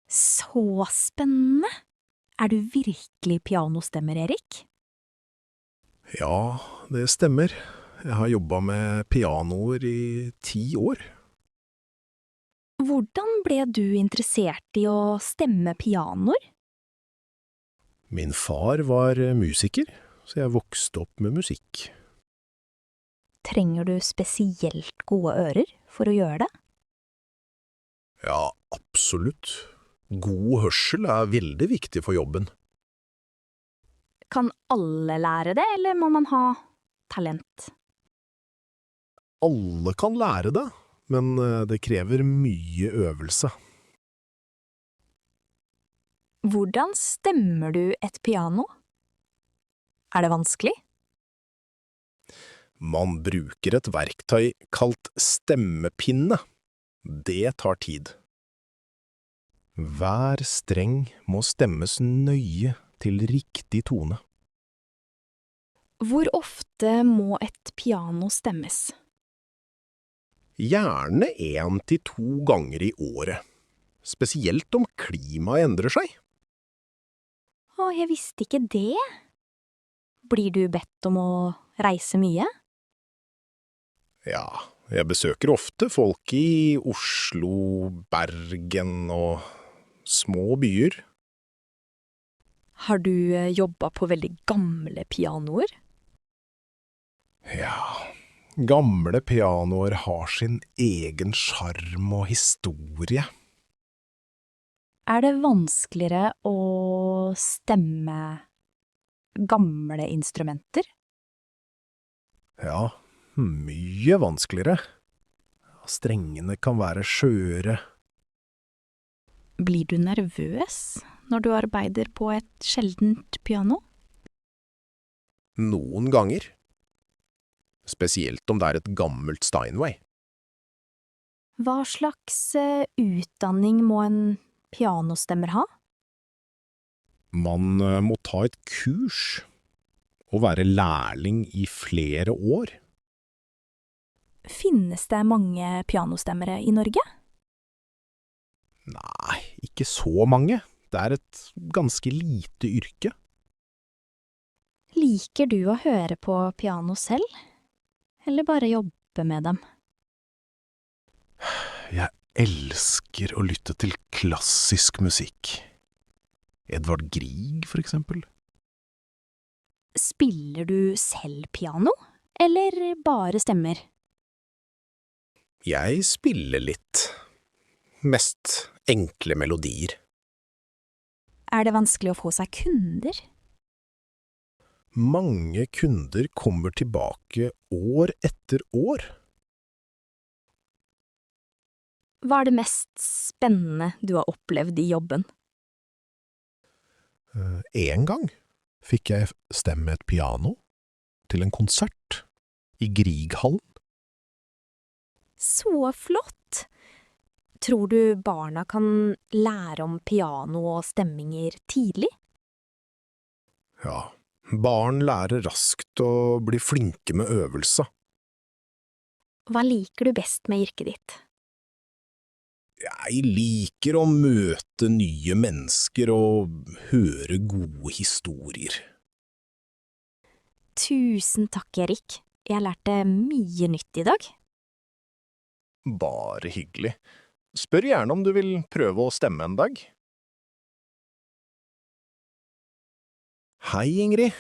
Så spennende! Er du virkelig pianostemmer, Erik? Ja, det stemmer. Jeg har jobbet med pianoer i 10 år. Hvordan ble du interessert i å stemme pianoer? Min far var musiker, så jeg vokste opp med musikk. Trenger du spesielt gode ører for å gjøre det? Ja, absolutt. God hørsel er veldig viktig for jobben. Kan alle lære det, eller må man ha talent? Alle kan lære det, men det krever mye øvelse. Hvordan stemmer du et piano? Er det vanskelig? Man bruker et verktøy kalt stemmepinne. Det tar tid. Hver streng må stemmes nøye til riktig tone. Hvor ofte må et piano stemmes? Gjerne 1 til 2 ganger i året, spesielt om klimaet endrer seg. Å, jeg visste ikke det. Blir du bedt om å reise mye? Ja, jeg besøker ofte folk i Oslo, Bergen og små byer. Har du jobbet på veldig gamle pianoer? Ja, gamle pianoer har sin egen sjarm og historie. Er det vanskeligere å stemme gamle instrumenter? Ja, mye vanskeligere. Strengene kan være skjøre. Blir du nervøs når du arbeider på et sjeldent piano? Noen ganger. Spesielt om det er et gammelt Steinway. Hva slags utdanning må en pianostemmer ha? Man må ta et kurs og være lærling i flere år. Finnes det mange pianostemmere i Norge? Nei, ikke så mange. Det er et ganske lite yrke. Liker du å høre på piano selv, eller bare jobbe med dem? Jeg elsker å lytte til klassisk musikk. Edvard Grieg, for eksempel. Spiller du selv piano, eller bare stemmer? Jeg spiller litt. Mest enkle melodier. Er det vanskelig å få seg kunder? Mange kunder kommer tilbake år etter år. Hva er det mest spennende du har opplevd i jobben? En gang fikk jeg stemme et piano til en konsert i Grieghallen. Så flott! Tror du barna kan lære om piano og stemminger tidlig? Ja, barn lærer raskt og blir flinke med øvelse. Hva liker du best med yrket ditt? Jeg liker å møte nye mennesker og høre gode historier. Tusen takk, Erik. Jeg lærte mye nytt i dag. Bare hyggelig. Spør gjerne om du vil prøve å stemme en dag. Hei, Ingrid.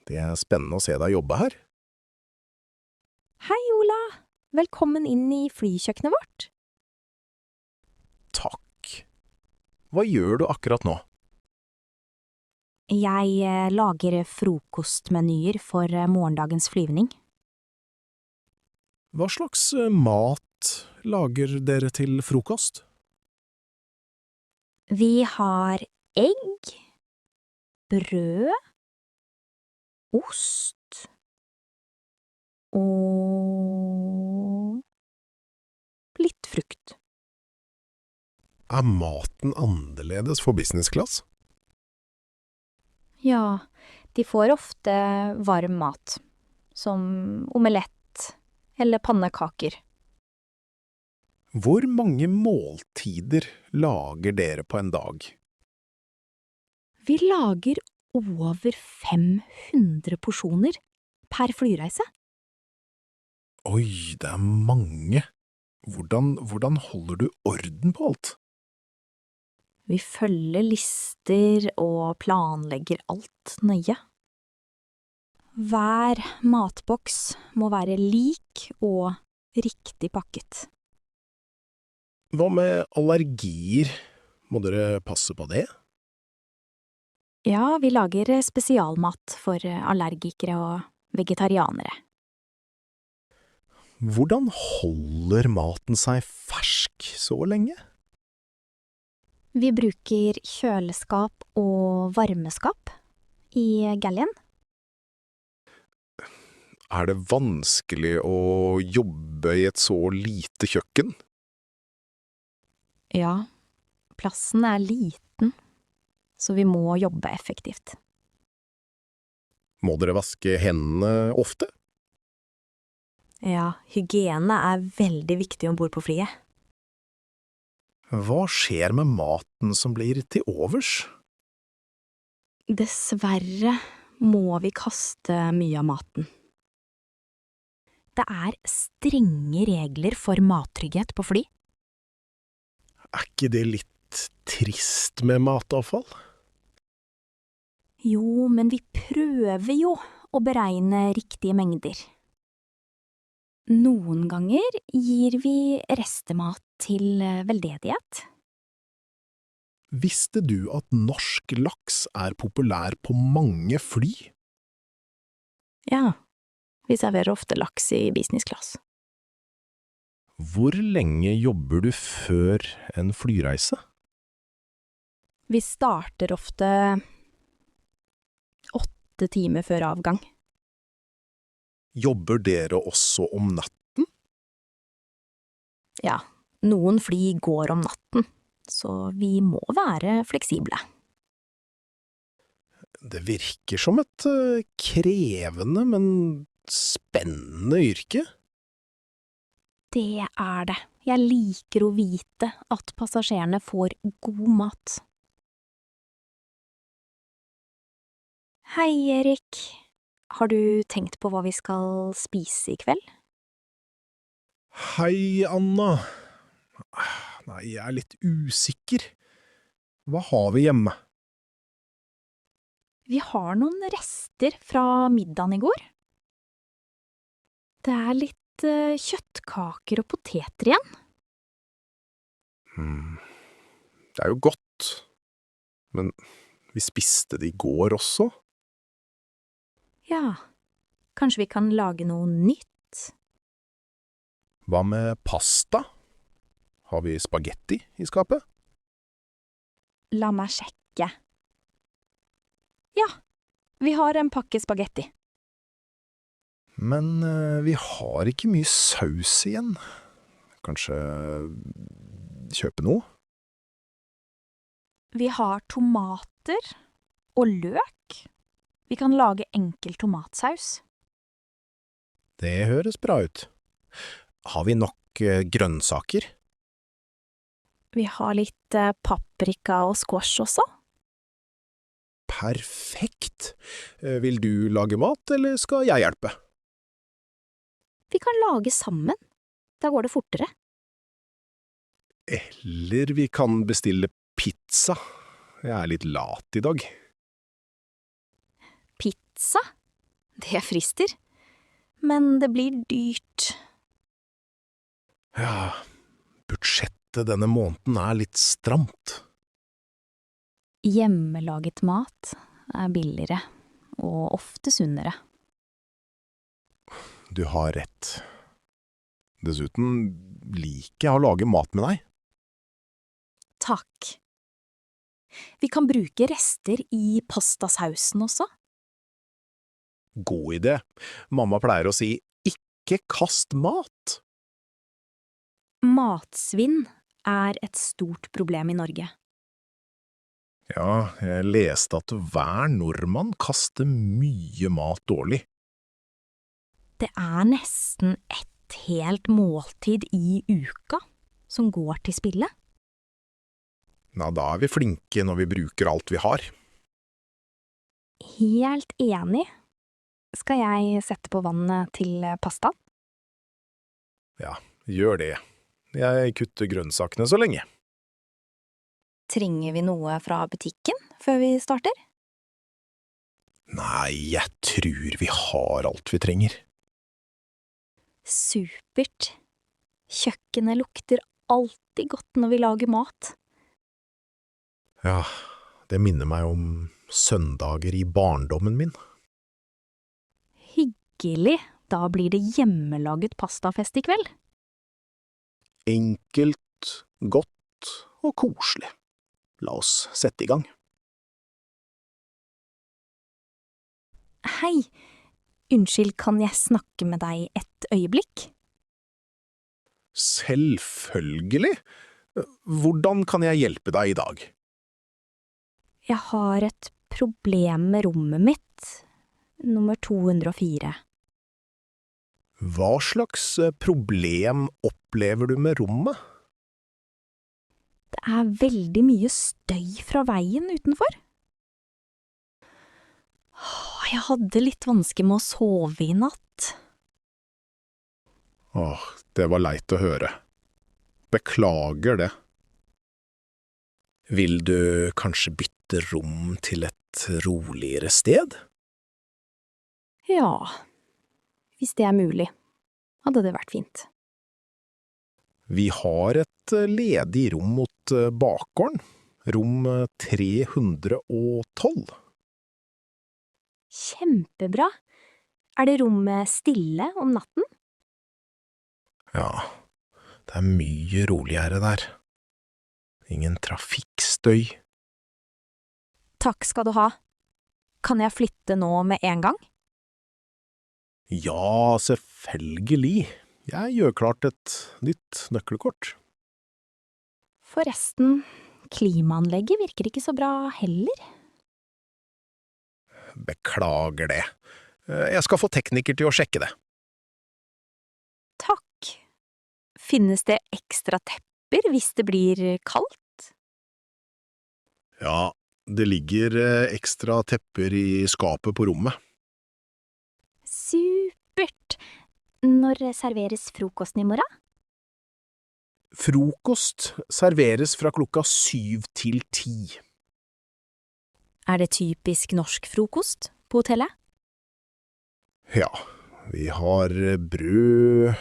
Det er spennende å se deg jobbe her. Hei, Ola! Velkommen inn i flykjøkkenet vårt. Takk. Hva gjør du akkurat nå? Jeg lager frokostmenyer for morgendagens flyvning. Hva slags mat lager dere til frokost? Vi har egg, brød, ost og litt frukt. Er maten annerledes for business class? Ja, de får ofte varm mat, som omelett eller pannekaker. Hvor mange måltider lager dere på en dag? Vi lager over 500 porsjoner per flyreise. Oi, det er mange. Hvordan holder du orden på alt? Vi følger lister og planlegger alt nøye. Hver matboks må være lik og riktig pakket. Hva med allergier? Må dere passe på det? Ja, vi lager spesialmat for allergikere og vegetarianere. Hvordan holder maten seg fersk så lenge? Vi bruker kjøleskap og varmeskap i galleien. Er det vanskelig å jobbe i et så lite kjøkken? Ja, plassen er liten, så vi må jobbe effektivt. Må dere vaske hendene ofte? Ja, hygiene er veldig viktig ombord på flyet. Hva skjer med maten som blir til overs? Dessverre må vi kaste mye av maten. Det er strenge regler for mattrygghet på fly. Er ikke det litt trist med matavfall? Jo, men vi prøver jo å beregne riktige mengder. Noen ganger gir vi restemat til veldedighet. Visste du at norsk laks er populær på mange fly? Ja, vi serverer ofte laks i business class. Hvor lenge jobber du før en flyreise? Vi starter ofte 8 timer før avgang. Jobber dere også om natten? Ja, noen fly går om natten, så vi må være fleksible. Det virker som et krevende, men spennende yrke. Det er det. Jeg liker å vite at passasjerene får god mat. Hei, Erik. Har du tenkt på hva vi skal spise i kveld? Hei, Anna. Nei, jeg er litt usikker. Hva har vi hjemme? Vi har noen rester fra middagen i går. Det er litt kjøttkaker og poteter igjen. Det er jo godt, men vi spiste det i går også. Ja, kanskje vi kan lage noe nytt? Hva med pasta? Har vi spagetti i skapet? La meg sjekke. Ja, vi har en pakke spagetti. Men vi har ikke mye saus igjen. Kanskje kjøpe noe? Vi har tomater og løk. Vi kan lage enkel tomatsaus. Det høres bra ut. Har vi nok grønnsaker? Vi har litt paprika og squash også. Perfekt. Vil du lage mat, eller skal jeg hjelpe? Vi kan lage sammen. Da går det fortere. Eller vi kan bestille pizza. Jeg er litt lat i dag. Pizza? Det frister. Men det blir dyrt. Ja, budsjettet denne måneden er litt stramt. Hjemmelaget mat er billigere og ofte sunnere. Du har rett. Dessuten liker jeg å lage mat med deg. Takk. Vi kan bruke rester i pastasausen også. God idé. Mamma pleier å si, ikke kast mat. Matsvinn er et stort problem i Norge. Ja, jeg leste at hver nordmann kaster mye mat dårlig. Det er nesten et helt måltid i uka som går til spille. Ja, da er vi flinke når vi bruker alt vi har. Helt enig. Skal jeg sette på vannet til pastaen? Ja, gjør det. Jeg kutter grønnsakene så lenge. Trenger vi noe fra butikken før vi starter? Nei, jeg tror vi har alt vi trenger. Supert. Kjøkkenet lukter alltid godt når vi lager mat. Ja, det minner meg om søndager i barndommen min. Hyggelig. Da blir det hjemmelaget pastafest i kveld. Enkelt, godt og koselig. La oss sette i gang. Hei, unnskyld, kan jeg snakke med deg et øyeblikk? Selvfølgelig. Hvordan kan jeg hjelpe deg i dag? Jeg har et problem med rommet mitt, nummer 204. Hva slags problem opplever du med rommet? Det er veldig mye støy fra veien utenfor. Jeg hadde litt vansker med å sove i natt. Åh, det var leit å høre. Beklager det. Vil du kanskje bytte rom til et roligere sted? Ja, hvis det er mulig, hadde det vært fint. Vi har et ledig rom mot bakgården, rom 312. Kjempebra. Er det rommet stille om natten? Ja, det er mye roligere der. Ingen trafikkstøy. Takk skal du ha. Kan jeg flytte nå med en gang? Ja, selvfølgelig. Jeg gjør klart et nytt nøkkelkort. Forresten, klimaanlegget virker ikke så bra heller. Beklager det. Jeg skal få tekniker til å sjekke det. Takk. Finnes det ekstra tepper hvis det blir kaldt? Ja, det ligger ekstra tepper i skapet på rommet. Supert. Når serveres frokosten i morgen? Frokost serveres fra klokka 7 til 10. Er det typisk norsk frokost på hotellet? Ja, vi har brød,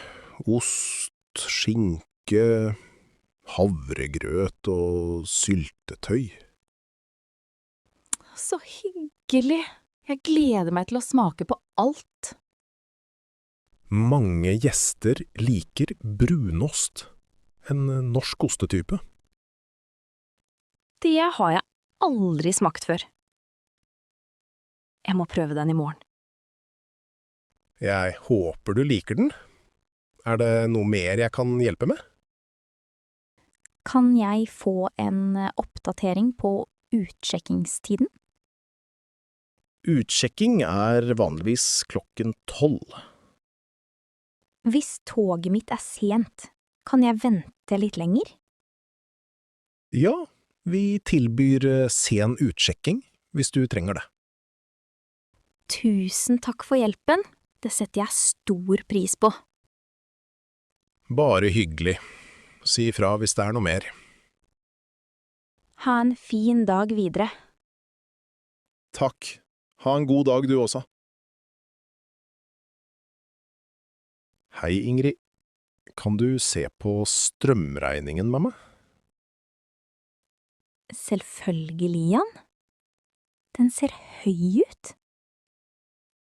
ost, skinke, havregrøt og syltetøy. Så hyggelig. Jeg gleder meg til å smake på alt. Mange gjester liker brunost, en norsk ostetype. Det har jeg aldri smakt før. Jeg må prøve den i morgen. Jeg håper du liker den. Er det noe mer jeg kan hjelpe med? Kan jeg få en oppdatering på utsjekkingstiden? Utsjekking er vanligvis klokken 12. Hvis toget mitt er sent, kan jeg vente litt lenger? Ja, vi tilbyr sen utsjekking hvis du trenger det. Tusen takk for hjelpen. Det setter jeg stor pris på. Bare hyggelig. Si ifra hvis det er noe mer. Ha en fin dag videre. Takk. Ha en god dag du også. Hei, Ingrid. Kan du se på strømregningen med meg? Selvfølgelig, Jan. Den ser høy ut.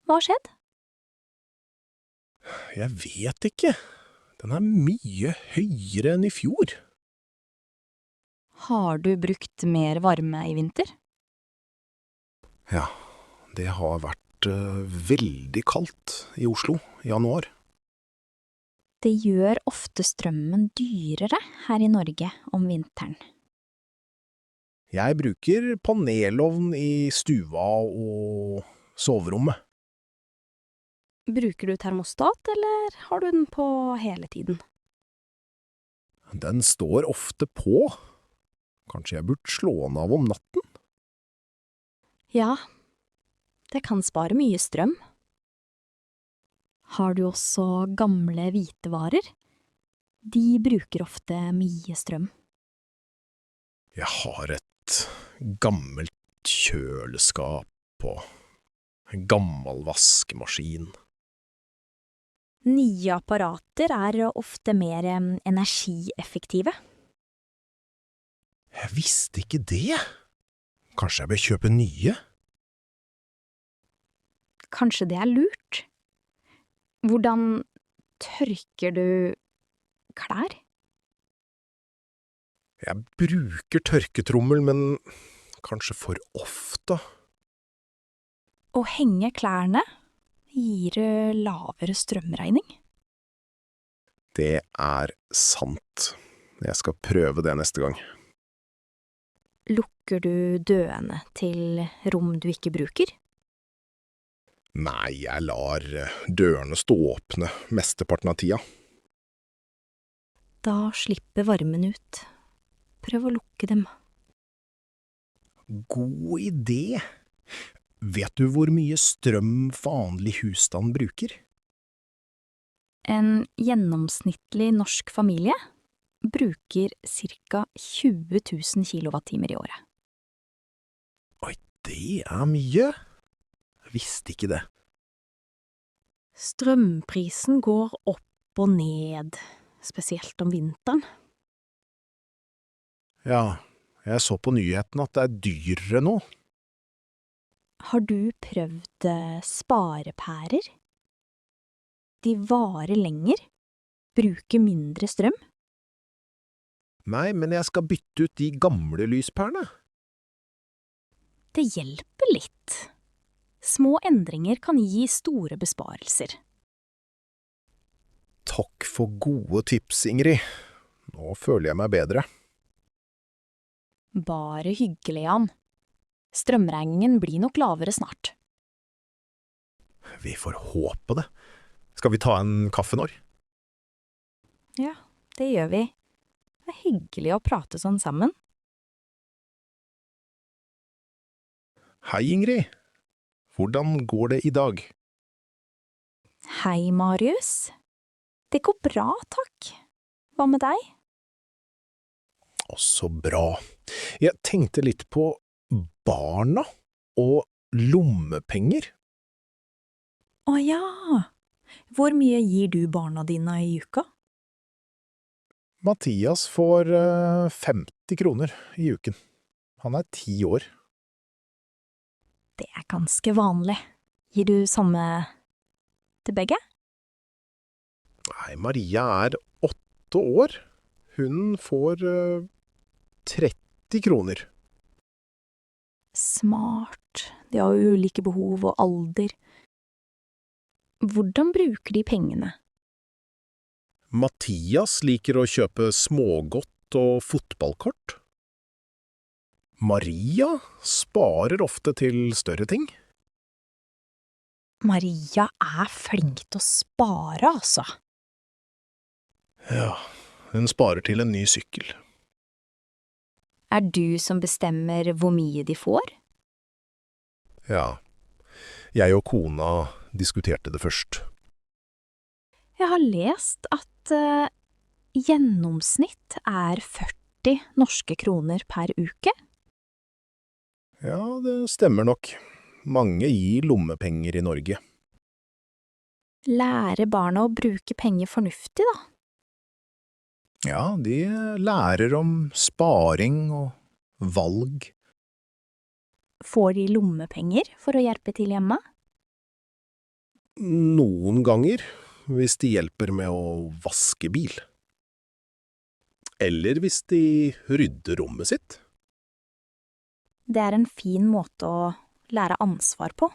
Hva har skjedd? Jeg vet ikke. Den er mye høyere enn i fjor. Har du brukt mer varme i vinter? Ja, det har vært veldig kaldt i Oslo i januar. Det gjør ofte strømmen dyrere her i Norge om vinteren. Jeg bruker panelovn i stua og soverommet. Bruker du termostat, eller har du den på hele tiden? Den står ofte på. Kanskje jeg burde slå den av om natten? Ja, det kan spare mye strøm. Har du også gamle hvitevarer? De bruker ofte mye strøm. Jeg har et gammelt kjøleskap og en gammel vaskemaskin. Nye apparater er ofte mer energieffektive. Jeg visste ikke det. Kanskje jeg bør kjøpe nye? Kanskje det er lurt? Hvordan tørker du klær? Jeg bruker tørketrommel, men kanskje for ofte. Å henge klærne gir lavere strømregning. Det er sant. Jeg skal prøve det neste gang. Lukker du dørene til rom du ikke bruker? Nei, jeg lar dørene stå åpne mesteparten av tida. Da slipper varmen ut. Prøv å lukke dem. God idé! Vet du hvor mye strøm vanlig husstand bruker? En gjennomsnittlig norsk familie bruker ca. 20 000 kilowattimer i året. Oi, det er mye! Jeg visste ikke det. Strømprisen går opp og ned, spesielt om vinteren. Ja, jeg så på nyheten at det er dyrere nå. Har du prøvd sparepærer? De varer lenger, bruker mindre strøm. Nei, men jeg skal bytte ut de gamle lyspærene. Det hjelper litt. Små endringer kan gi store besparelser. Takk for gode tips, Ingrid. Nå føler jeg meg bedre. Bare hyggelig, Jan. Strømregningen blir nok lavere snart. Vi får håpe det. Skal vi ta en kaffe nå? Ja, det gjør vi. Det er hyggelig å prate sånn sammen. Hei, Ingrid. Hvordan går det i dag? Hei, Marius. Det går bra, takk. Hva med deg? Så bra. Jeg tenkte litt på barna og lommepenger. Å ja! Hvor mye gir du barna dine i uka? Mathias får 50 kroner i uken. Han er 10 år. Det er ganske vanlig. Gir du samme til begge? Nei, Maria er 8 år. Hun får 30 kroner. Smart. De har jo ulike behov og alder. Hvordan bruker de pengene? Mathias liker å kjøpe smågodt og fotballkort. Maria sparer ofte til større ting. Maria er flink til å spare, altså. Ja, hun sparer til en ny sykkel. Er du som bestemmer hvor mye de får? Ja, jeg og kona diskuterte det først. Jeg har lest at gjennomsnitt er 40 norske kroner per uke. Ja, det stemmer nok. Mange gir lommepenger i Norge. Lære barna å bruke penger fornuftig, da. Ja, de lærer om sparing og valg. Får de lommepenger for å hjelpe til hjemme? Noen ganger, hvis de hjelper med å vaske bil. Eller hvis de rydder rommet sitt. Det er en fin måte å lære ansvar på.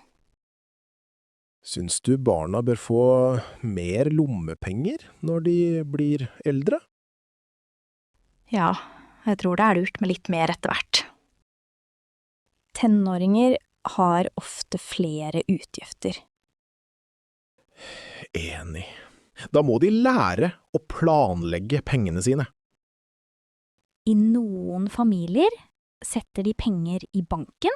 Syns du barna bør få mer lommepenger når de blir eldre? Ja, jeg tror det er lurt med litt mer etter hvert. Tenåringer har ofte flere utgifter. Enig. Da må de lære å planlegge pengene sine. I noen familier setter de penger i banken.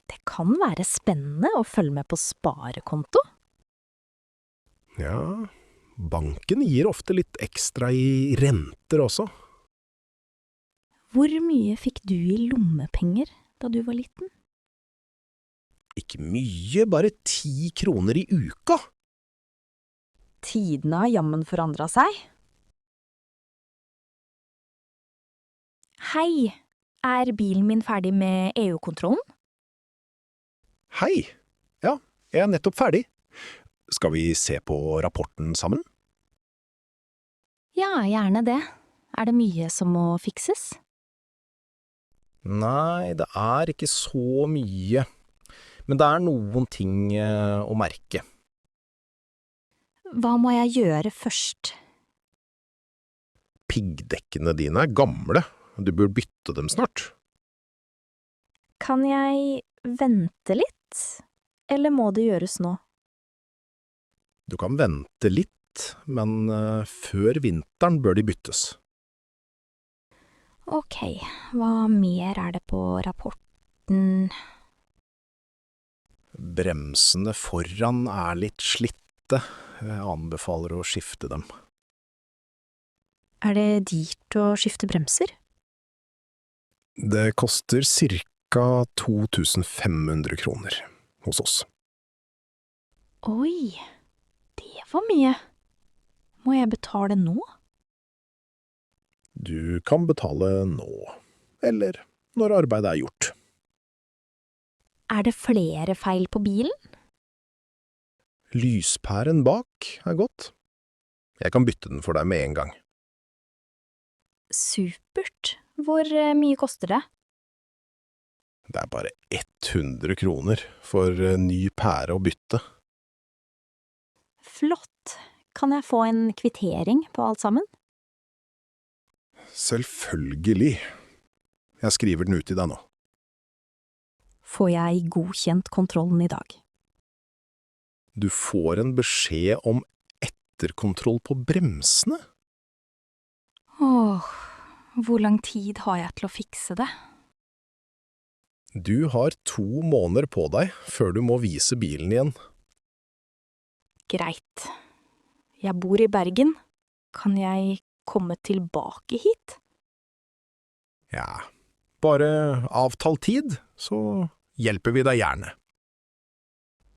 Det kan være spennende å følge med på sparekonto. Ja, banken gir ofte litt ekstra i renter også. Hvor mye fikk du i lommepenger da du var liten? Ikke mye, bare 10 kroner i uka. Tidene har jammen forandret seg. Hei, er bilen min ferdig med EU-kontrollen? Hei! Ja, jeg er nettopp ferdig. Skal vi se på rapporten sammen? Ja, gjerne det. Er det mye som må fikses? Nei, det er ikke så mye. Men det er noen ting å merke. Hva må jeg gjøre først? Piggdekkene dine er gamle. Du bør bytte dem snart. Kan jeg vente litt, eller må det gjøres nå? Du kan vente litt, men før vinteren bør de byttes. Ok, hva mer er det på rapporten? Bremsene foran er litt slitte. Jeg anbefaler å skifte dem. Er det dyrt å skifte bremser? Det koster ca. 2500 kroner hos oss. Oi, det var mye. Må jeg betale nå? Du kan betale nå, eller når arbeidet er gjort. Er det flere feil på bilen? Lyspæren bak er godt. Jeg kan bytte den for deg med en gang. Supert. Hvor mye koster det? Det er bare 100 kroner for ny pære å bytte. Flott. Kan jeg få en kvittering på alt sammen? Selvfølgelig. Jeg skriver den ut til deg nå. Får jeg godkjent kontrollen i dag? Du får en beskjed om etterkontroll på bremsene. Åh, hvor lang tid har jeg til å fikse det? Du har 2 måneder på deg før du må vise bilen igjen. Greit. Jeg bor i Bergen. Kan jeg komme tilbake hit? Ja, bare avtal tid, så hjelper vi deg gjerne.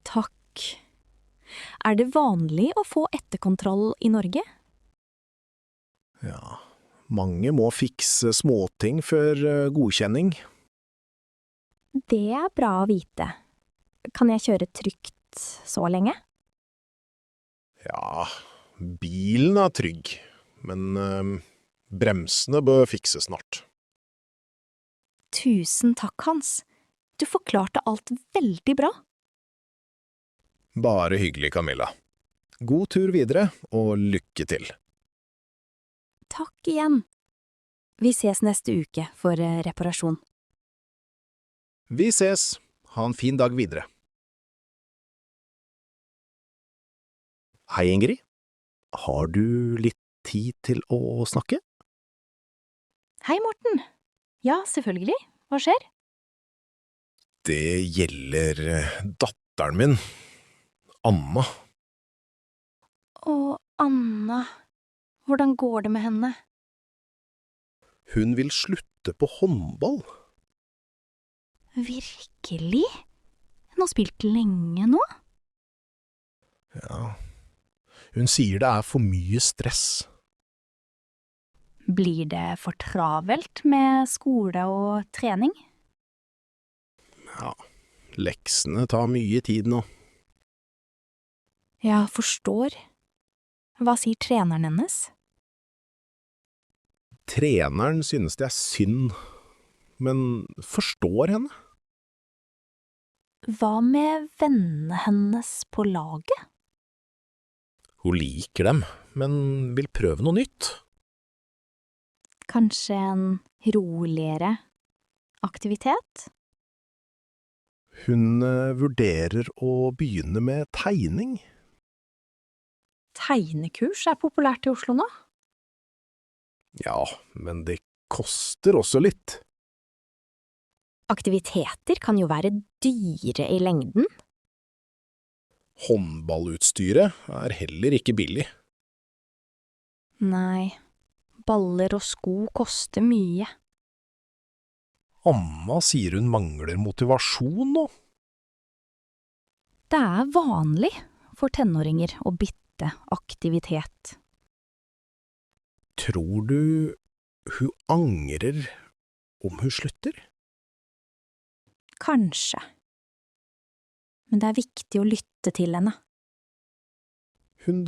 Takk. Er det vanlig å få etterkontroll i Norge? Ja, mange må fikse småting før godkjenning. Det er bra å vite. Kan jeg kjøre trygt så lenge? Ja, bilen er trygg, men bremsene bør fikses snart. Tusen takk, Hans. Du forklarte alt veldig bra. Bare hyggelig, Camilla. God tur videre, og lykke til. Takk igjen. Vi ses neste uke for reparasjon. Vi ses. Ha en fin dag videre. Hei, Ingrid. Har du litt tid til å snakke? Hei, Morten. Ja, selvfølgelig. Hva skjer? Det gjelder datteren min, Anna. Å, Anna. Hvordan går det med henne? Hun vil slutte på håndball. Virkelig? Hun har spilt lenge nå? Ja, hun sier det er for mye stress. Blir det for travelt med skole og trening? Ja, leksene tar mye tid nå. Jeg forstår. Hva sier treneren hennes? Treneren synes det er synd, men forstår henne. Hva med vennene hennes på laget? Hun liker dem, men vil prøve noe nytt. Kanskje en roligere aktivitet? Hun vurderer å begynne med tegning. Tegnekurs er populært i Oslo nå. Ja, men det koster også litt. Aktiviteter kan jo være dyre i lengden. Håndballutstyret er heller ikke billig. Nei, baller og sko koster mye. Amma sier hun mangler motivasjon nå. Det er vanlig for tenåringer å bytte aktivitet. Tror du hun angrer om hun slutter? Kanskje. Men det er viktig å lytte til henne. Hun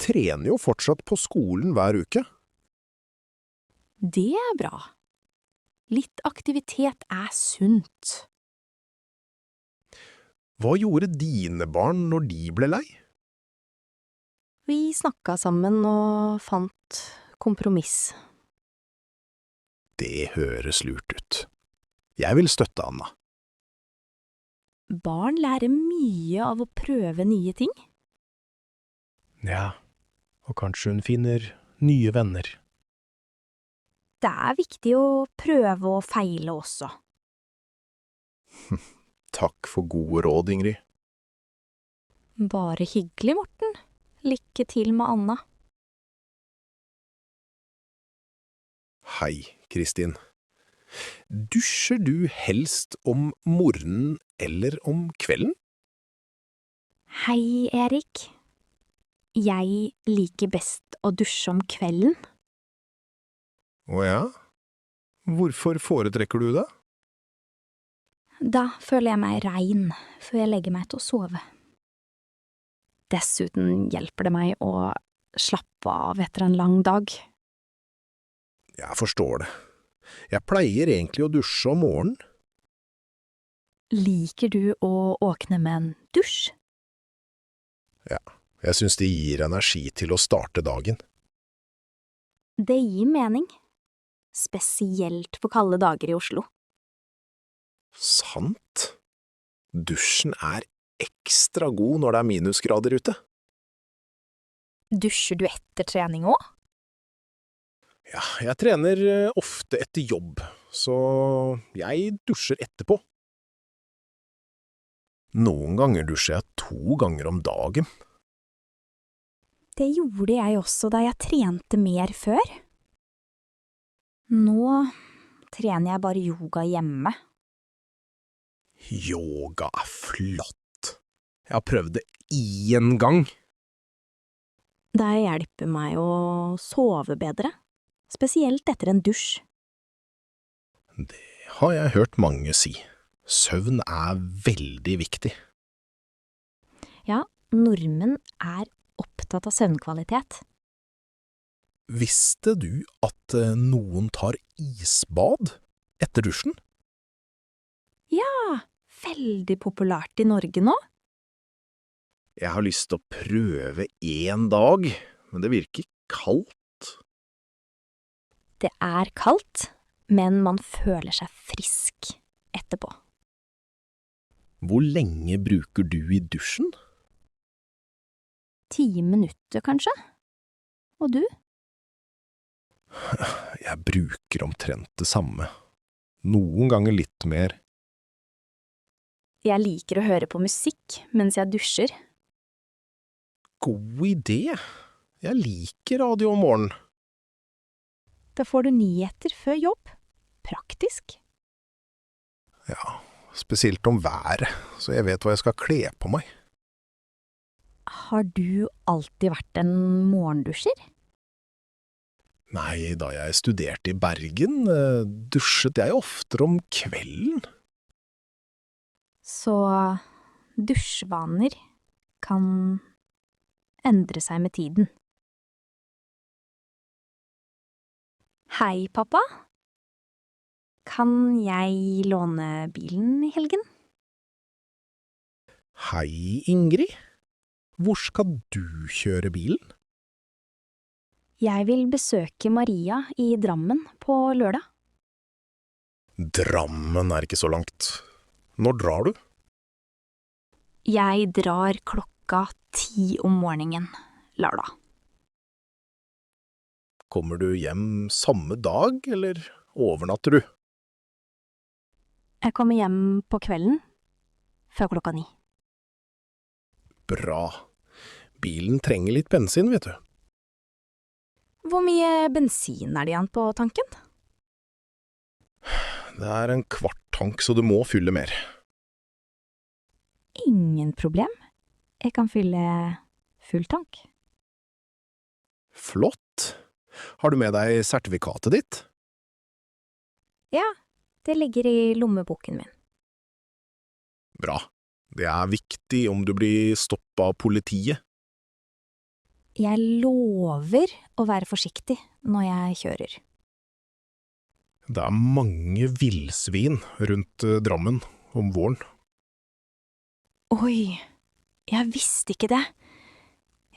trener jo fortsatt på skolen hver uke. Det er bra. Litt aktivitet er sunt. Hva gjorde dine barn når de ble lei? Vi snakket sammen og fant kompromiss. Det høres lurt ut. Jeg vil støtte Anna. Barn lærer mye av å prøve nye ting. Ja, og kanskje hun finner nye venner. Det er viktig å prøve og feile også. Takk for gode råd, Ingrid. Bare hyggelig, Morten. Lykke til med Anna. Hei, Kristin. Dusjer du helst om morgenen eller om kvelden? Hei, Erik. Jeg liker best å dusje om kvelden. Å ja? Hvorfor foretrekker du det? Da føler jeg meg rein før jeg legger meg til å sove. Dessuten hjelper det meg å slappe av etter en lang dag. Jeg forstår det. Jeg pleier egentlig å dusje om morgenen. Liker du å åpne med en dusj? Ja, jeg synes det gir energi til å starte dagen. Det gir mening. Spesielt på kalde dager i Oslo. Sant. Dusjen er ekstra god når det er minusgrader ute. Dusjer du etter trening også? Ja, jeg trener ofte etter jobb, så jeg dusjer etterpå. Noen ganger dusjer jeg 2 ganger om dagen. Det gjorde jeg også da jeg trente mer før. Nå trener jeg bare yoga hjemme. Yoga er flott. Jeg har prøvd det 1 gang. Det hjelper meg å sove bedre, spesielt etter en dusj. Det har jeg hørt mange si. Søvn er veldig viktig. Ja, nordmenn er opptatt av søvnkvalitet. Visste du at noen tar isbad etter dusjen? Ja, veldig populært i Norge nå. Jeg har lyst til å prøve 1 dag, men det virker kaldt. Det er kaldt, men man føler seg frisk etterpå. Hvor lenge bruker du i dusjen? 10 minutter, kanskje? Og du? Jeg bruker omtrent det samme. Noen ganger litt mer. Jeg liker å høre på musikk mens jeg dusjer. God idé. Jeg liker radio om morgenen. Da får du nyheter før jobb. Praktisk. Ja, spesielt om været, så jeg vet hva jeg skal kle på meg. Har du alltid vært en morgendusjer? Nei, da jeg studerte i Bergen, dusjet jeg oftere om kvelden. Så dusjvaner kan endre seg med tiden. Hei, pappa. Kan jeg låne bilen i helgen? Hei, Ingrid. Hvor skal du kjøre bilen? Jeg vil besøke Maria i Drammen på lørdag. Drammen er ikke så langt. Når drar du? Jeg drar 10:00 om morgenen lørdag. Kommer du hjem samme dag, eller overnatter du? Jeg kommer hjem på kvelden, før 9. Bra. Bilen trenger litt bensin, vet du. Hvor mye bensin er det igjen på tanken? Det er en kvart tank, så du må fylle mer. Ingen problem. Jeg kan fylle full tank. Flott. Har du med deg sertifikatet ditt? Ja, det ligger i lommeboken min. Bra. Det er viktig om du blir stoppet av politiet. Jeg lover å være forsiktig når jeg kjører. Det er mange villsvin rundt Drammen om våren. Oi, jeg visste ikke det.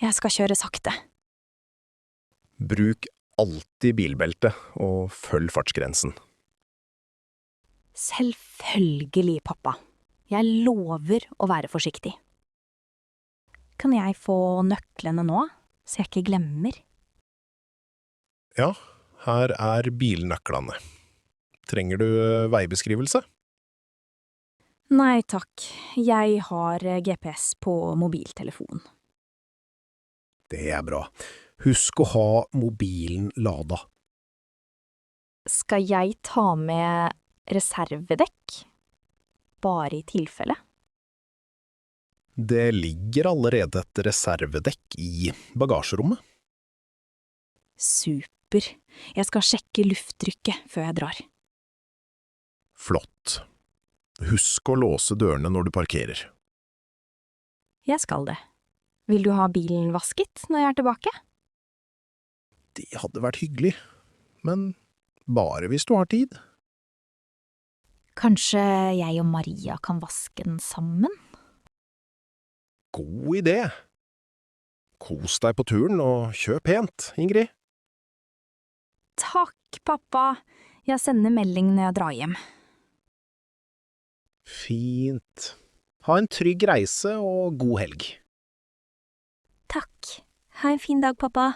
Jeg skal kjøre sakte. Bruk alltid bilbelte og følg fartsgrensen. Selvfølgelig, pappa. Jeg lover å være forsiktig. Kan jeg få nøklene nå, så jeg ikke glemmer? Ja, her er bilnøklene. Trenger du veibeskrivelse? Nei takk, jeg har GPS på mobiltelefon. Det er bra. Husk å ha mobilen lada. Skal jeg ta med reservedekk? Bare i tilfelle? Det ligger allerede et reservedekk i bagasjerommet. Super. Jeg skal sjekke lufttrykket før jeg drar. Flott. Husk å låse dørene når du parkerer. Jeg skal det. Vil du ha bilen vasket når jeg er tilbake? Det hadde vært hyggelig, men bare hvis du har tid. Kanskje jeg og Maria kan vaske den sammen? God idé! Kos deg på turen og kjør pent, Ingrid. Takk, pappa. Jeg sender melding når jeg drar hjem. Fint. Ha en trygg reise og god helg. Takk. Ha en fin dag, pappa.